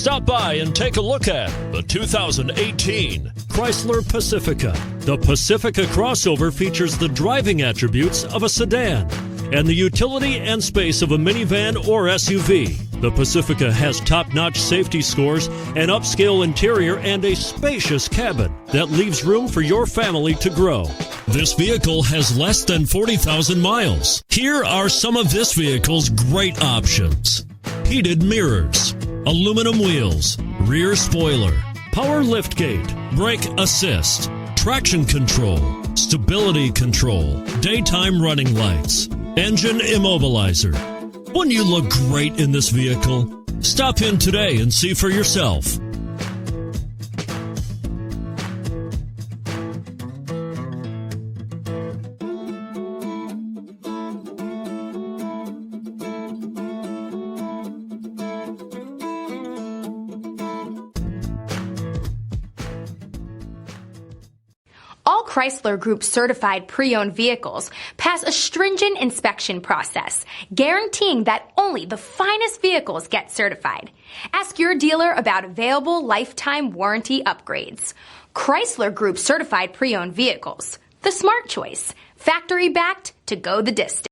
Stop by and take a look at the 2018 Chrysler Pacifica. The Pacifica crossover features the driving attributes of a sedan and the utility and space of a minivan or SUV. The Pacifica has top-notch safety scores, an upscale interior, and a spacious cabin that leaves room for your family to grow. This vehicle has less than 40,000 miles. Here are some of this vehicle's great options: heated mirrors, aluminum wheels, rear spoiler, power liftgate, brake assist, traction control, stability control, daytime running lights, engine immobilizer. Wouldn't you look great in this vehicle? Stop in today and see for yourself. All Chrysler Group certified pre-owned vehicles pass a stringent inspection process, guaranteeing that only the finest vehicles get certified. Ask your dealer about available lifetime warranty upgrades. Chrysler Group certified pre-owned vehicles, the smart choice, factory backed to go the distance.